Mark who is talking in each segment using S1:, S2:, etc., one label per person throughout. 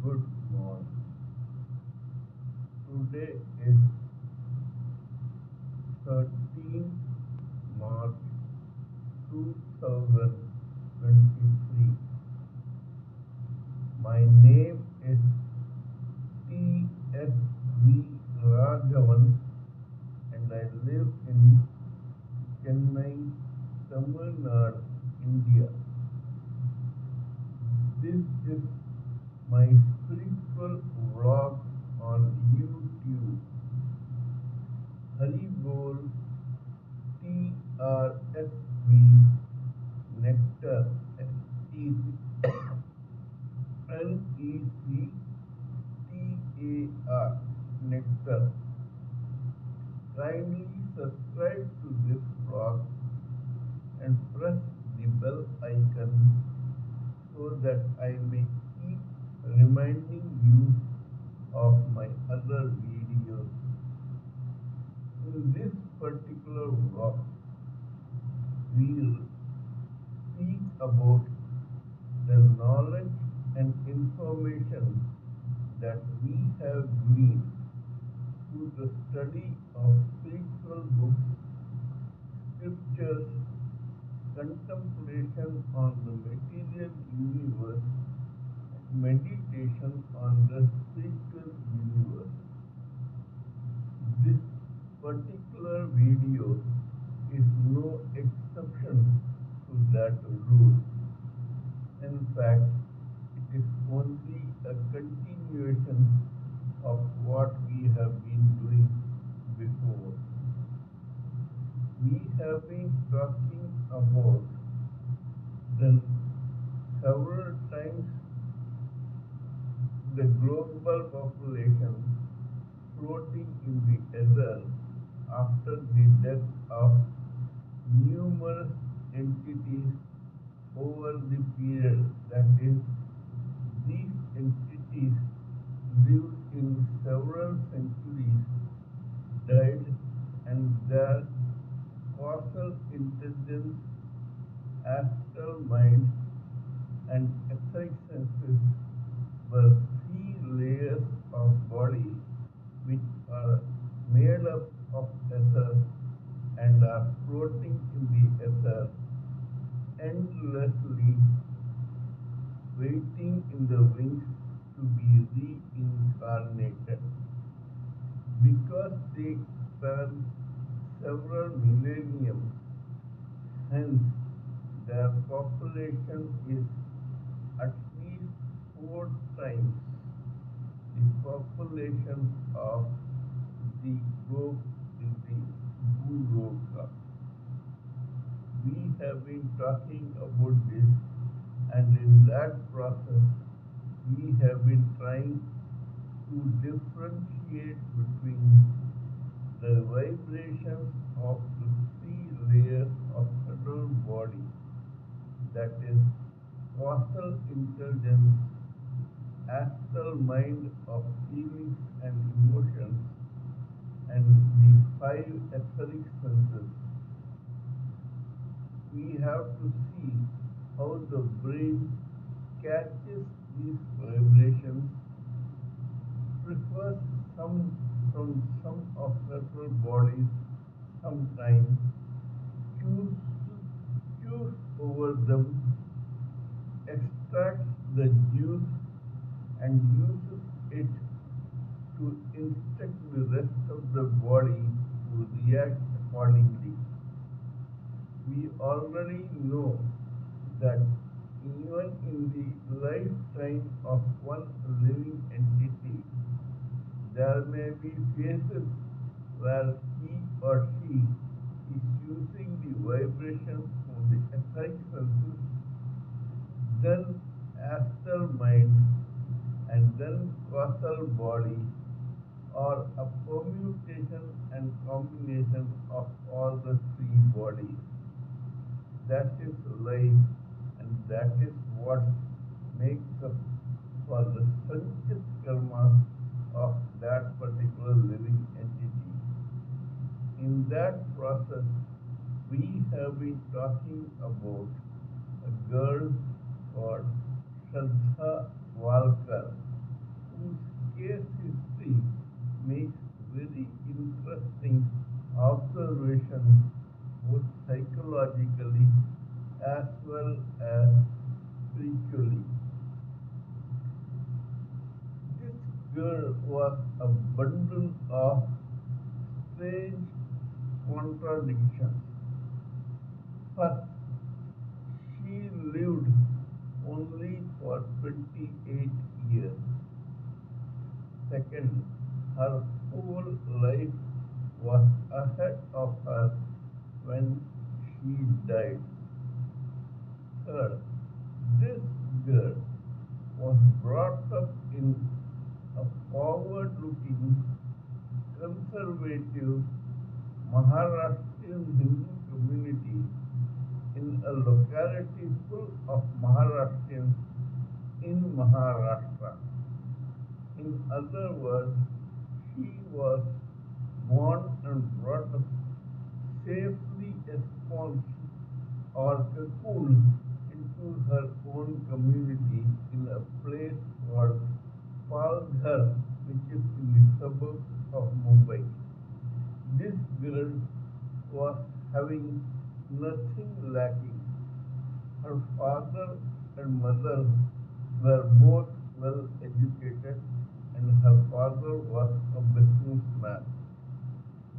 S1: Good morning. Today is 13 March 2023. My name is T.S.V. Raghavan and I live in Chennai, Tamil Nadu, India. This is my spiritual vlog on YouTube. Hari Bol TRSV Nectar NECTAR Nectar. Kindly subscribe to this vlog and press the bell icon so that I may keep reminding you of my other videos. In this particular vlog, we will speak about the knowledge and information that we have gleaned through the study of spiritual books, scriptures, contemplation on the material universe, and meditation on the spiritual universe. This particular video is no exception to that rule. In fact, it is only a continuation of what we have been doing before. We have been talking about the several times the global population floating in the ether after the death of numerous entities over the period. That is, these entities lived in several centuries, died, and their causal intelligence, astral mind, and etheric senses were three layers of body which are made up of ether and are floating in the ether endlessly, waiting in the wings to be reincarnated. Because they span several millenniums, hence their population is at least four times the population of the globe in the Bhuloka. We have been talking about this, and in that process, we have been trying to differentiate between the vibrations of the three layers of subtle body, that is, causal intelligence, astral mind of feelings and emotions, and the five etheric senses. We have to see how the brain catches these vibrations, prefers some from some of several bodies sometimes, choose, choose over them, extracts the juice and uses it to instruct the rest of the body to react accordingly. We already know that even in the lifetime of one living entity, there may be phases where he or she is using the vibrations from the etheric senses, then astral mind, and then causal body, or a permutation and combination of all the three bodies. That is life, and that is what makes up for the Sanchit karma of that particular living entity. In that process, we have been talking about a girl called Shraddha Walkar. whose case history makes very interesting observations both psychologically as well as spiritually. This girl was a bundle of strange contradictions. First, she lived only for 28 years. Second, her whole life was ahead of her when she died. Third, this girl was brought up in a forward looking, conservative Maharashtrian Hindu community in a locality full of Maharashtrians in Maharashtra. In other words, she was born and brought up safely ensconced or cocooned into her own community in a place called Palghar, which is in the suburbs of Mumbai. This girl was having nothing lacking. Her father and mother were both well educated, and her father was a businessman.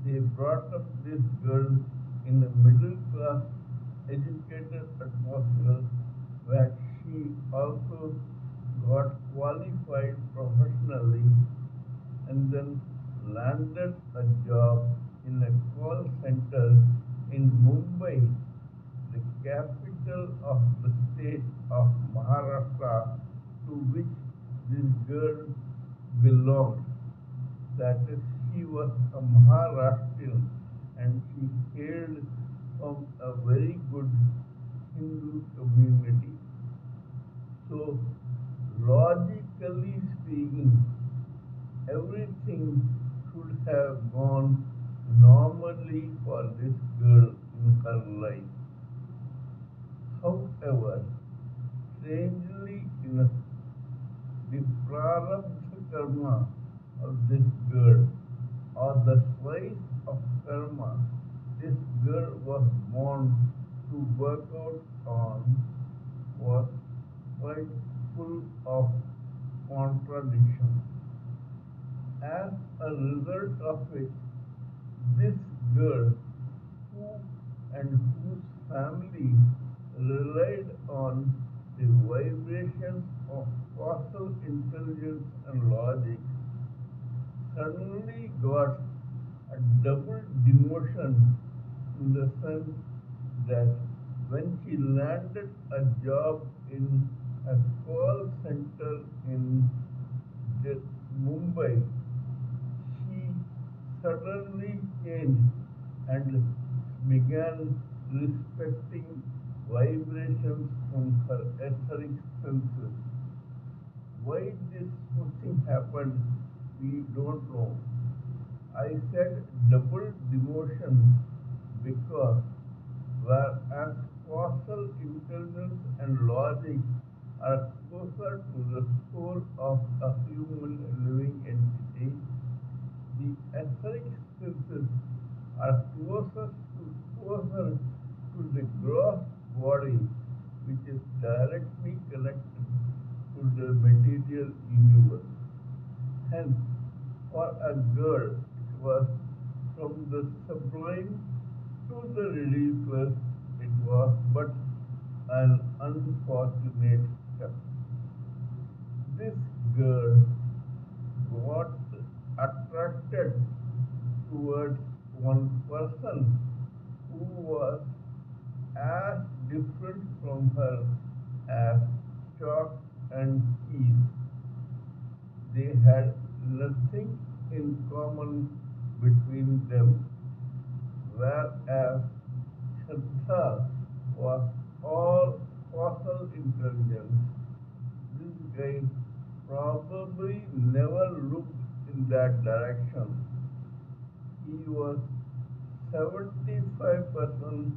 S1: They brought up this girl in a middle class, educated atmosphere where she also got qualified professionally and then landed a job in a call center in Mumbai, the capital of the state of Maharashtra, to which this girl belonged. That is, she was a Maharashtrian and she hailed from a very good Hindu community. So, logically speaking, everything should have gone normally for this girl in her life. However, strangely enough, the prarabdha karma of this girl, or the slice of karma this girl was born to work out on, was quite full of contradictions. As a result of it, this girl, who and whose family relied on the vibrations of causal intelligence and logic, suddenly got a double demotion in the sense that when she landed a job in a call center in Mumbai, she suddenly changed and began respecting vibrations from her etheric senses. Why this thing happened, we don't know. I said double demotion because whereas causal intelligence and logic are closer to the soul of a human living entity, the etheric senses are closer to the gross body, which is directly connected to the material universe. Hence, for a girl, it was from the sublime to the ridiculous, it was but an unfortunate step. This girl got attracted towards one person who was as different from her as chalk and cheese. They had nothing in common between them, whereas Shraddha was all causal intelligence. This guy probably never looked in that direction. He was 75%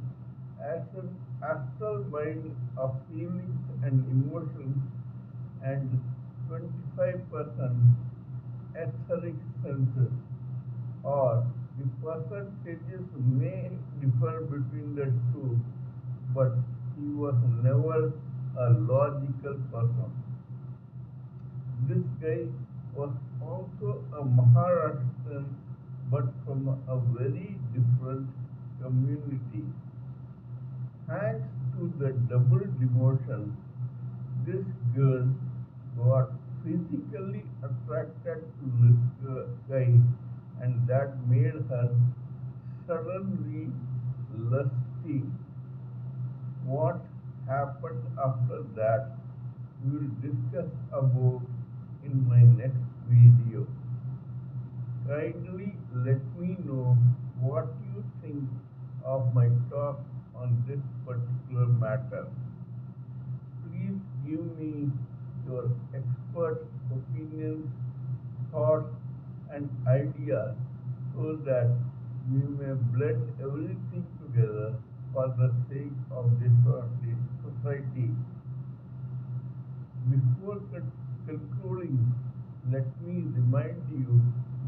S1: as an astral mind of feelings and emotions and 25% etheric senses, or the percentages may differ between the two, but he was never a logical person. This guy was also a Maharashtrian, but from a very different community. Thanks to the double devotion, this girl got physically attracted to this guy, and that made her suddenly lusty. What happened after that, we will discuss about in my next video. Kindly let me know what you think of my talk on this particular matter. Please give me your expert opinions, thoughts, and ideas so that we may blend everything together for the sake of this society. Before concluding, let me remind you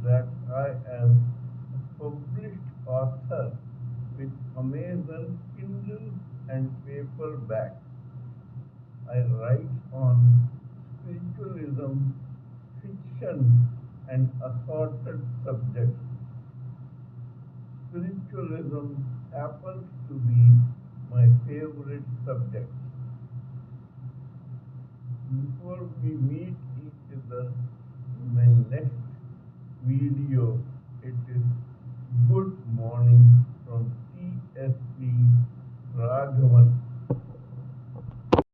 S1: that I am a published author with Amazon Kindle and paperback. I write on spiritualism, fiction, and assorted subjects. Spiritualism happens to be my favorite subject. Before we meet each other in my next video, it is good morning from TSP Raghavan.